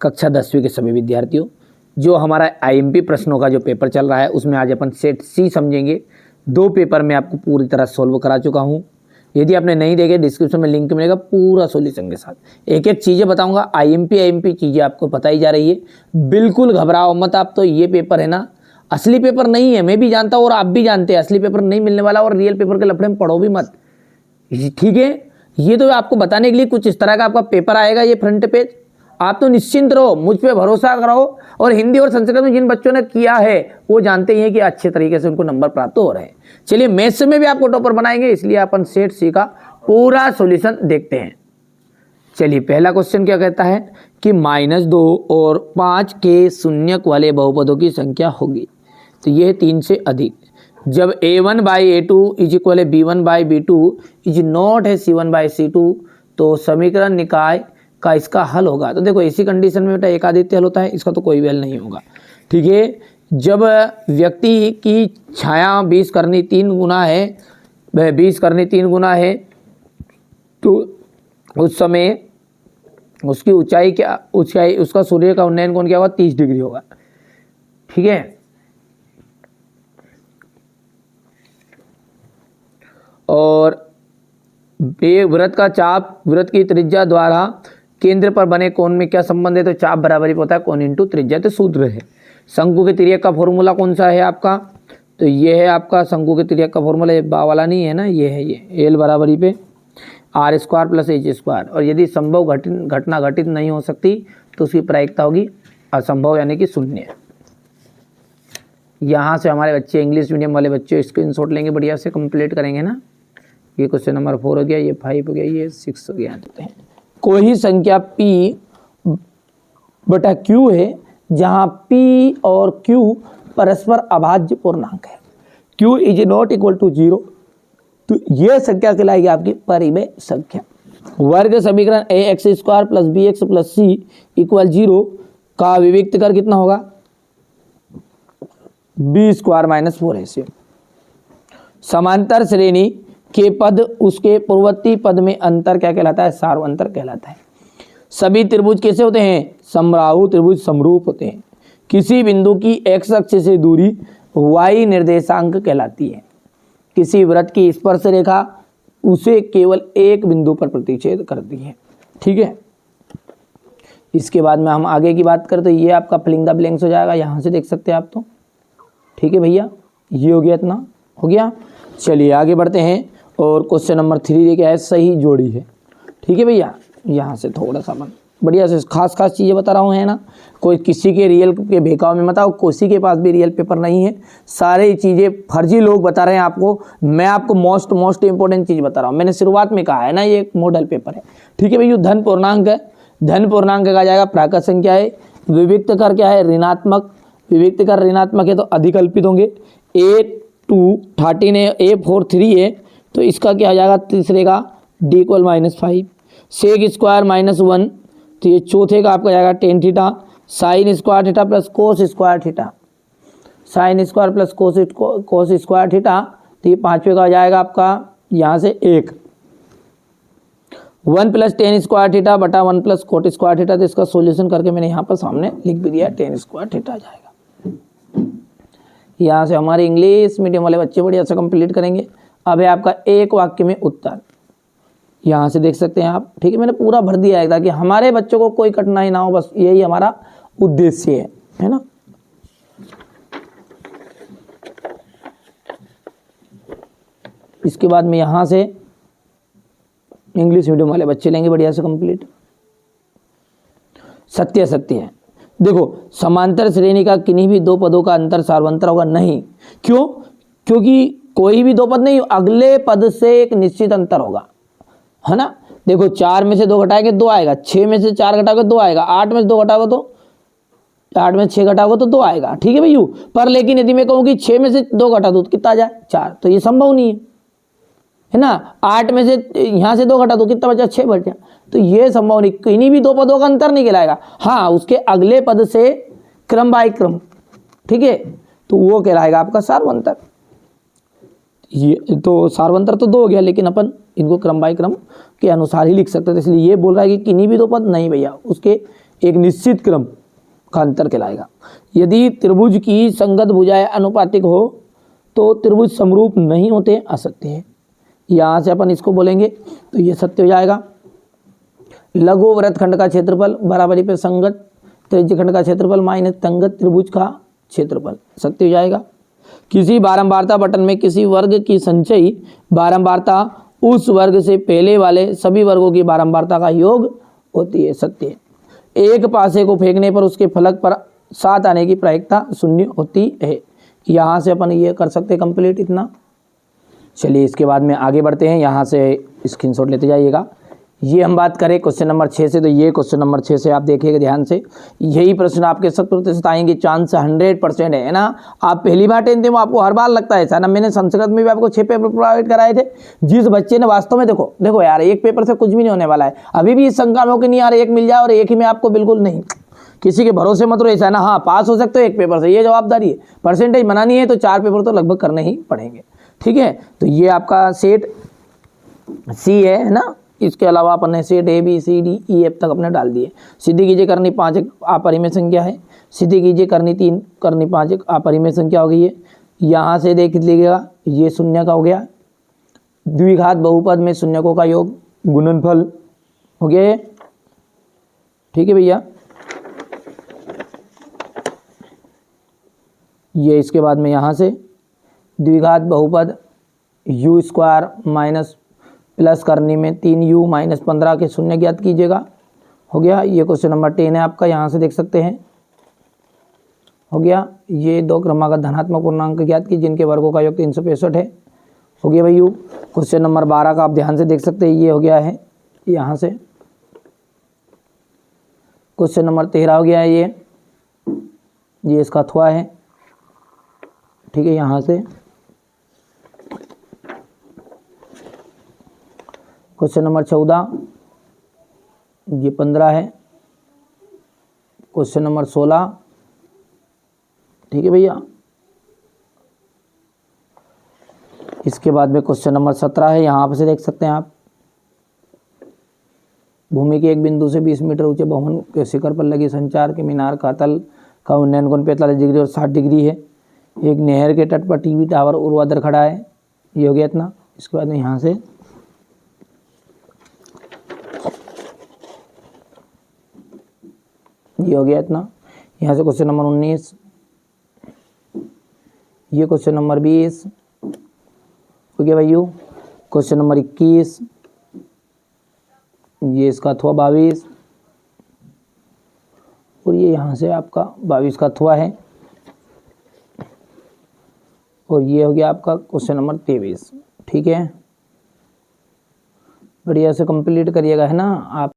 कक्षा 10वीं के सभी विद्यार्थियों, जो हमारा आईएमपी प्रश्नों का जो पेपर चल रहा है उसमें आज अपन सेट सी समझेंगे। 2 पेपर मैं आपको पूरी तरह सॉल्व करा चुका हूँ। यदि आपने नहीं देखे डिस्क्रिप्शन में लिंक मिलेगा पूरा सॉल्यूशन के साथ। एक एक चीज़ें बताऊंगा। आईएमपी चीज़ें आपको बताई जा रही है, बिल्कुल घबराओ मत आप। तो ये पेपर है ना, असली पेपर नहीं है, मैं भी जानता हूँ और आप भी जानते हैं असली पेपर नहीं मिलने वाला, और रियल पेपर के लफड़े में पढ़ो भी मत, ठीक है। ये तो आपको बताने के लिए कुछ इस तरह का आपका पेपर आएगा, ये फ्रंट पेज। आप तो निश्चिंत रहो, मुझ पे भरोसा करो। और हिंदी और संस्कृत में जिन बच्चों ने किया है वो जानते ही हैं कि अच्छे तरीके से उनको नंबर प्राप्त हो रहे हैं। चलिए, मैथ्स में भी आपको टॉपर बनाएंगे, इसलिए अपन सेट सी का पूरा सॉल्यूशन देखते हैं। चलिए, पहला क्वेश्चन क्या कहता है कि -2 और 5 के शून्यक वाले बहुपदों की संख्या होगी। तो ये 3 से अधिक। जब a1/a2 इज इक्वल है b1/b2 इज नॉट है c1/c2, तो समीकरण निकाय का इसका हल होगा। तो देखो, इसी कंडीशन में बेटा एक आदित्य हल होता है, इसका तो कोई भी हल नहीं होगा, ठीक है। जब व्यक्ति की छाया 20 करनी 3 गुना है, 20 करनी 3 गुना है, तो उस समय उसकी ऊंचाई क्या, ऊंचाई उसका सूर्य का उन्नयन कोण क्या होगा, 30 डिग्री होगा, ठीक है। और वृत्त का चाप वृत्त की त्रिज्या द्वारा केंद्र पर बने कोण में क्या संबंध है, तो चाप बराबरी होता है कोण इंटू त्रिज्या, तो सूत्र है। शंकु के तिर्यक का फॉर्मूला कौन सा है आपका, तो ये है आपका शंकु के तिर्यक का फॉर्मूला, ये बा वाला नहीं है ना, ये है, ये एल बराबरी पे r² + h²। और यदि संभव घटना घटित नहीं हो सकती तो उसकी प्रायिकता होगी असंभव, यानी कि 0। यहाँ से हमारे बच्चे इंग्लिश मीडियम वाले बच्चे स्क्रीनशॉट लेंगे, बढ़िया से कंप्लीट करेंगे ना। ये क्वेश्चन नंबर 4 हो गया, ये 5 हो गया, ये 6 हो गया। देते हैं कोई संख्या p/q है जहाँ p और q परस्पर अभाज्य पूर्णांक है, q is not equal to 0, तो यह संख्या कहलाएगी आपकी परिमेय संख्या। वर्ग समीकरण ax² + bx + c = 0 का विविक्त कर कितना होगा, b² - 4ac। समांतर श्रेणी के पद उसके पूर्ववर्ती पद में अंतर क्या कहलाता है, सार्वंतर कहलाता है। सभी त्रिभुज कैसे होते हैं, समबाहु त्रिभुज समरूप होते हैं। किसी बिंदु की x अक्ष से दूरी y निर्देशांक कहलाती है। किसी वृत्त की स्पर्श रेखा उसे केवल एक बिंदु पर प्रतिच्छेद करती है, ठीक है। इसके बाद में हम आगे की बात करें तो ये आपका फिलिंग द ब्लैंक्स हो जाएगा, यहाँ से देख सकते हैं आप, तो ठीक है भैया, ये हो गया, इतना हो गया। चलिए आगे बढ़ते हैं, और क्वेश्चन नंबर 3 क्या है, सही जोड़ी है, ठीक है भैया। यहाँ से थोड़ा सा मन बढ़िया से खास चीज़ें बता रहा हूँ, है ना। कोई किसी के रियल के बेकाव में मत आओ, किसी के पास भी रियल पेपर नहीं है, सारे चीज़ें फर्जी लोग बता रहे हैं आपको। मैं आपको मोस्ट इंपॉर्टेंट चीज़ बता रहा हूँ। मैंने शुरुआत में कहा है ना, ये एक मॉडल पेपर है, ठीक है भैया। धन पूर्णांक है, धन पूर्णांक का जाएगा प्राकृत संख्या है। विविक्त कर क्या है, ऋणात्मक, विविक्त कर ऋणात्मक है तो अधिकल्पित होंगे। a2 13 है, a4 3 है, तो इसका क्या हो जाएगा, तीसरे का d = -5। sec² - 1, तो ये चौथे का आपका जाएगा tan theta. sin² theta + cos² theta, sin² + cos² theta, तो ये पाँचवें का हो जाएगा आपका यहाँ से 1 + tan² थीटा बटा 1 + cot² थीटा। तो इसका सॉल्यूशन करके मैंने यहाँ पर सामने लिख भी दिया, tan² थीटा आ जाएगा। यहाँ से हमारे इंग्लिश मीडियम वाले बच्चे बढ़िया से कंप्लीट करेंगे। अब है आपका एक वाक्य में उत्तर, यहाँ से देख सकते हैं आप, ठीक है। मैंने पूरा भर दिया है ताकि हमारे बच्चों को कोई कठिनाई ना हो, बस यही हमारा उद्देश्य है ना। इसके बाद में यहाँ से इंग्लिश मीडियम वाले बच्चे लेंगे बढ़िया से कंप्लीट। सत्य है, देखो, समांतर श्रेणी का किन्हीं भी 2 पदों का अंतर सार्वंतर होगा नहीं। क्यों, क्योंकि कोई भी 2 पद नहीं, अगले पद से एक निश्चित अंतर होगा, है ना। देखो, 4 में से 2 घटाएंगे 2 आएगा, 6 में से 4 घटाओगे 2 आएगा, 8 में से 2 घटाओगे तो 8 में 6 घटाओगे तो 2 आएगा, ठीक है भैया। पर लेकिन यदि मैं कहूँ कि 6 में से 2 घटा दो तो कितना आ जाए, 4, तो ये संभव नहीं है ना। 8 में से यहाँ से 2 घटा दो कितना बचा, 6 बचा, तो ये संभव नहीं, किन्हीं भी 2 पदों का अंतर नहीं कहलाएगा। हाँ, उसके अगले पद से क्रम बाय क्रम, ठीक है, तो वो कहलाएगा आपका सार्वंतर। ये तो सार्वंतर तो 2 हो गया, लेकिन अपन इनको क्रम बाय क्रम के अनुसार ही लिख सकते थे, इसलिए ये बोल रहा है कि किन्हीं भी 2 पद नहीं भैया, उसके एक निश्चित क्रम का अंतर कहलाएगा। यदि त्रिभुज की संगत भुजाएं अनुपातिक हो तो त्रिभुज समरूप नहीं होते, असत्य है। यहाँ से अपन इसको बोलेंगे तो ये सत्य हो जाएगा। लघु वृत्तखंड का क्षेत्रफल बराबरी पे संगत त्रिज्यखंड का क्षेत्रफल माइनस तंगत त्रिभुज का क्षेत्रफल, सत्य हो जाएगा। किसी बारंबारता बटन में किसी वर्ग की संचयी बारंबारता उस वर्ग से पहले वाले सभी वर्गों की बारंबारता का योग होती है, सत्य है। एक पासे को फेंकने पर उसके फलक पर 7 आने की प्रायिकता 0 होती है। यहाँ से अपन ये कर सकते कंप्लीट इतना। चलिए इसके बाद में आगे बढ़ते हैं, यहाँ से स्क्रीनशॉट लेते जाइएगा। ये हम बात करें क्वेश्चन नंबर 6 से, तो ये क्वेश्चन नंबर 6 से आप देखिएगा ध्यान से, यही प्रश्न आपके 100% आएंगे, चांस 100% है ना। आप पहली बार टेंथ में आपको हर बार लगता है ऐसा ना। मैंने संस्कृत में भी आपको 6 पेपर प्रोवाइड कराए थे। जिस बच्चे ने वास्तव में देखो यार, एक पेपर से कुछ भी नहीं होने वाला है। अभी भी इस शंका में हो कि नहीं यार एक मिल जाए और एक ही में आपको, बिल्कुल नहीं, किसी के भरोसे मत रहो ऐसा ना। हाँ पास हो सकते हो एक पेपर से, ये जवाबदारी है। परसेंटेज बनानी है तो 4 पेपर तो लगभग करने ही पड़ेंगे, ठीक है। तो ये आपका सेट सी है ना। इसके अलावा अपन ने set A B C D E F तक अपने डाल दिए। सीधी कीजिए करनी 5 एक अपरिमेय संख्या है, सीधी कीजिए करनी 3 करनी 5 एक अपरिमेय संख्या हो गई है। यहाँ से देख लीजिएगा ये शून्य का हो गया, द्विघात बहुपद में शून्यकों का योग गुणनफल हो गया ये, ठीक है भैया। ये इसके बाद में यहाँ से द्विघात बहुपद u स्क्वायर माइनस प्लस करने में 3u माइनस 15 के शून्य ज्ञात कीजिएगा, हो गया। ये क्वेश्चन नंबर 10 है आपका, यहाँ से देख सकते हैं, हो गया। ये 2 क्रमागत धनात्मक पूर्णांक ज्ञात की जिनके वर्गों का योग 365 है, हो गया भाई। क्वेश्चन नंबर 12 का आप ध्यान से देख सकते हैं, ये हो गया है यहाँ से। क्वेश्चन नंबर 13 हो गया है ये इसका अथवा है, ठीक है। यहाँ से क्वेश्चन नंबर 14 ये 15 है। क्वेश्चन नंबर 16, ठीक है भैया। इसके बाद में क्वेश्चन नंबर 17 है, यहाँ पर से देख सकते हैं आप। भूमि के एक बिंदु से 20 मीटर ऊंचे भवन के शिखर पर लगी संचार के मीनार का तल का उन्नयन कोण 45 डिग्री और 60 डिग्री है। एक नहर के तट पर टीवी टावर ऊर्ध्वाधर खड़ा है, ये हो गया इतना। इसके बाद में यहाँ से ये हो गया इतना। यहाँ से क्वेश्चन नंबर 19, ये क्वेश्चन नंबर 20 हो गया भाई। क्वेश्चन नंबर 21, ये इसका अथवा 22 और ये यहाँ से आपका 22 का अथवा है, और ये हो गया आपका क्वेश्चन नंबर 23, ठीक है। बढ़िया से कंप्लीट करिएगा है ना आप।